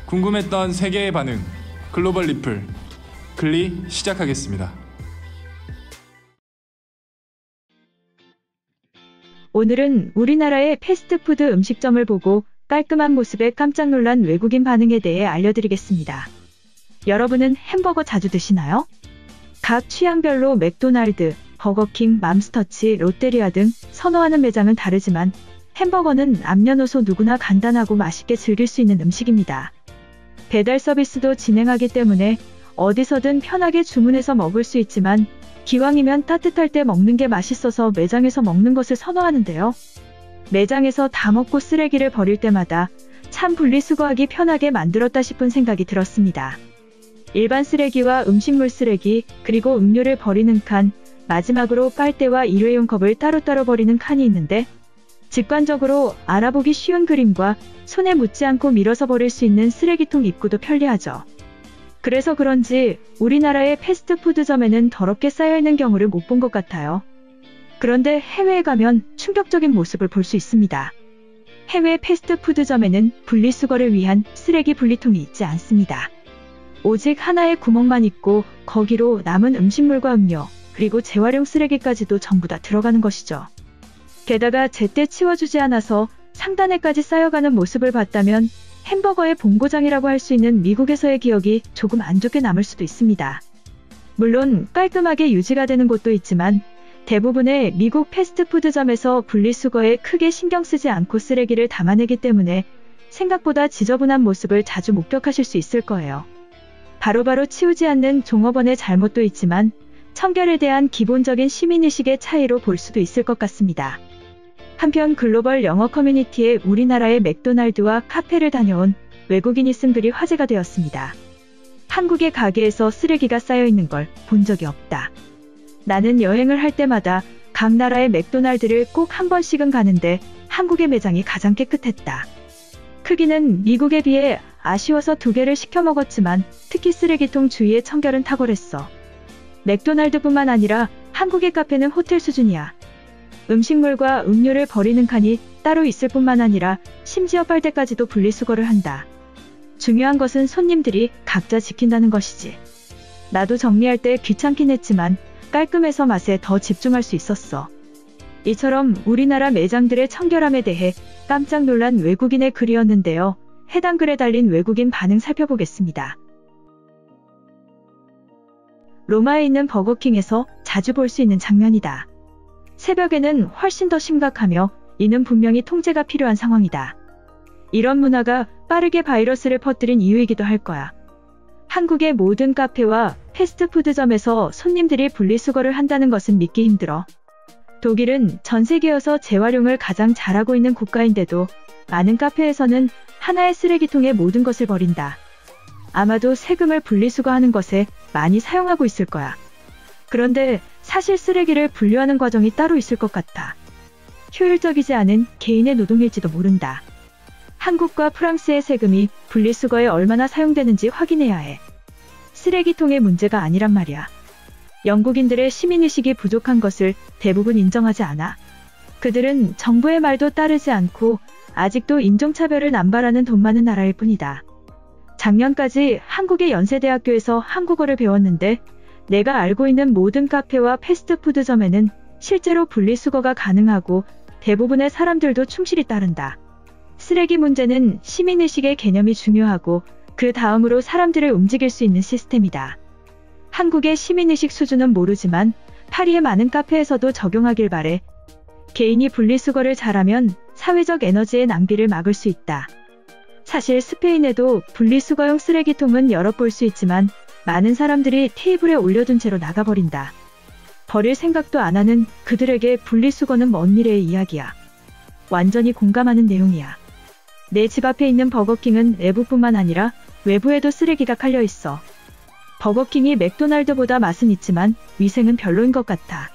궁금했던 세계의 반응, 글로벌 리플, 글리 시작하겠습니다. 오늘은 우리나라의 패스트푸드 음식점을 보고 깔끔한 모습에 깜짝 놀란 외국인 반응에 대해 알려드리겠습니다. 여러분은 햄버거 자주 드시나요? 각 취향별로 맥도날드, 버거킹, 맘스터치, 롯데리아 등 선호하는 매장은 다르지만 햄버거는 남녀노소 누구나 간단하고 맛있게 즐길 수 있는 음식입니다. 배달 서비스도 진행하기 때문에 어디서든 편하게 주문해서 먹을 수 있지만 기왕이면 따뜻할 때 먹는 게 맛있어서 매장에서 먹는 것을 선호하는데요. 매장에서 다 먹고 쓰레기를 버릴 때마다 참 분리수거하기 편하게 만들었다 싶은 생각이 들었습니다. 일반 쓰레기와 음식물 쓰레기, 그리고 음료를 버리는 칸, 마지막으로 빨대와 일회용 컵을 따로따로 버리는 칸이 있는데 직관적으로 알아보기 쉬운 그림과 손에 묻지 않고 밀어서 버릴 수 있는 쓰레기통 입구도 편리하죠. 그래서 그런지 우리나라의 패스트푸드점에는 더럽게 쌓여있는 경우를 못 본 것 같아요. 그런데 해외에 가면 충격적인 모습을 볼 수 있습니다. 해외 패스트푸드점에는 분리수거를 위한 쓰레기 분리통이 있지 않습니다. 오직 하나의 구멍만 있고 거기로 남은 음식물과 음료, 그리고 재활용 쓰레기까지도 전부 다 들어가는 것이죠. 게다가 제때 치워주지 않아서 상단에까지 쌓여가는 모습을 봤다면 햄버거의 본고장이라고 할 수 있는 미국에서의 기억이 조금 안 좋게 남을 수도 있습니다. 물론 깔끔하게 유지가 되는 곳도 있지만 대부분의 미국 패스트푸드점에서 분리수거에 크게 신경 쓰지 않고 쓰레기를 담아내기 때문에 생각보다 지저분한 모습을 자주 목격하실 수 있을 거예요. 바로바로 치우지 않는 종업원의 잘못도 있지만 청결에 대한 기본적인 시민의식의 차이로 볼 수도 있을 것 같습니다. 한편 글로벌 영어 커뮤니티에 우리나라의 맥도날드와 카페를 다녀온 외국인이 쓴 글이 화제가 되었습니다. 한국의 가게에서 쓰레기가 쌓여있는 걸 본 적이 없다. 나는 여행을 할 때마다 각 나라의 맥도날드를 꼭 한 번씩은 가는데 한국의 매장이 가장 깨끗했다. 크기는 미국에 비해 아쉬워서 2개를 시켜 먹었지만 특히 쓰레기통 주위의 청결은 탁월했어. 맥도날드뿐만 아니라 한국의 카페는 호텔 수준이야. 음식물과 음료를 버리는 칸이 따로 있을 뿐만 아니라 심지어 빨대까지도 분리수거를 한다. 중요한 것은 손님들이 각자 지킨다는 것이지. 나도 정리할 때 귀찮긴 했지만 깔끔해서 맛에 더 집중할 수 있었어. 이처럼 우리나라 매장들의 청결함에 대해 깜짝 놀란 외국인의 글이었는데요. 해당 글에 달린 외국인 반응 살펴보겠습니다. 로마에 있는 버거킹에서 자주 볼 수 있는 장면이다. 새벽에는 훨씬 더 심각하며 이는 분명히 통제가 필요한 상황이다. 이런 문화가 빠르게 바이러스를 퍼뜨린 이유이기도 할 거야. 한국의 모든 카페와 패스트푸드점에서 손님들이 분리수거를 한다는 것은 믿기 힘들어. 독일은 전 세계에서 재활용을 가장 잘하고 있는 국가인데도 많은 카페에서는 하나의 쓰레기통에 모든 것을 버린다. 아마도 세금을 분리수거하는 것에 많이 사용하고 있을 거야. 그런데 사실 쓰레기를 분류하는 과정이 따로 있을 것 같아. 효율적이지 않은 개인의 노동일지도 모른다. 한국과 프랑스의 세금이 분리수거에 얼마나 사용되는지 확인해야 해. 쓰레기통의 문제가 아니란 말이야. 영국인들의 시민의식이 부족한 것을 대부분 인정하지 않아. 그들은 정부의 말도 따르지 않고 아직도 인종차별을 남발하는 돈 많은 나라일 뿐이다. 작년까지 한국의 연세대학교에서 한국어를 배웠는데 내가 알고 있는 모든 카페와 패스트푸드점에는 실제로 분리수거가 가능하고 대부분의 사람들도 충실히 따른다. 쓰레기 문제는 시민의식의 개념이 중요하고 그 다음으로 사람들을 움직일 수 있는 시스템이다. 한국의 시민의식 수준은 모르지만 파리의 많은 카페에서도 적용하길 바래. 개인이 분리수거를 잘하면 사회적 에너지의 낭비를 막을 수 있다. 사실 스페인에도 분리수거용 쓰레기통은 여러 볼 수 있지만 많은 사람들이 테이블에 올려둔 채로 나가버린다. 버릴 생각도 안 하는 그들에게 분리수거는 먼 미래의 이야기야. 완전히 공감하는 내용이야. 내 집 앞에 있는 버거킹은 내부뿐만 아니라 외부에도 쓰레기가 깔려 있어. 버거킹이 맥도날드보다 맛은 있지만 위생은 별로인 것 같아.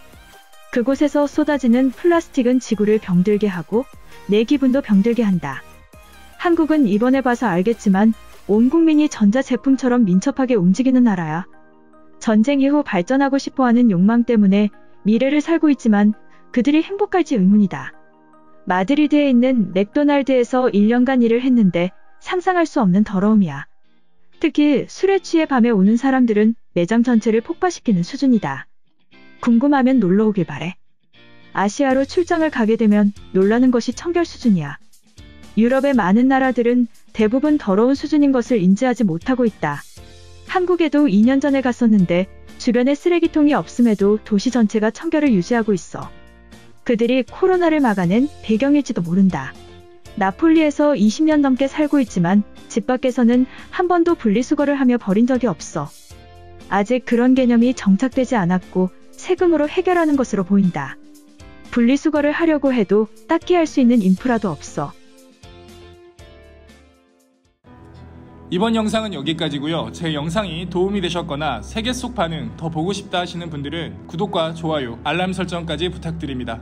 그곳에서 쏟아지는 플라스틱은 지구를 병들게 하고 내 기분도 병들게 한다. 한국은 이번에 봐서 알겠지만 온 국민이 전자제품처럼 민첩하게 움직이는 나라야. 전쟁 이후 발전하고 싶어하는 욕망 때문에 미래를 살고 있지만 그들이 행복할지 의문이다. 마드리드에 있는 맥도날드에서 1년간 일을 했는데 상상할 수 없는 더러움이야. 특히 술에 취해 밤에 오는 사람들은 매장 전체를 폭파시키는 수준이다. 궁금하면 놀러 오길 바래. 아시아로 출장을 가게 되면 놀라는 것이 청결 수준이야. 유럽의 많은 나라들은 대부분 더러운 수준인 것을 인지하지 못하고 있다. 한국에도 2년 전에 갔었는데 주변에 쓰레기통이 없음에도 도시 전체가 청결을 유지하고 있어. 그들이 코로나를 막아낸 배경일지도 모른다. 나폴리에서 20년 넘게 살고 있지만 집 밖에서는 한 번도 분리수거를 하며 버린 적이 없어. 아직 그런 개념이 정착되지 않았고 세금으로 해결하는 것으로 보인다. 분리수거를 하려고 해도 딱히 할 수 있는 인프라도 없어. 이번 영상은 여기까지고요. 제 영상이 도움이 되셨거나 세계 속 반응 더 보고 싶다 하시는 분들은 구독과 좋아요, 알람 설정까지 부탁드립니다.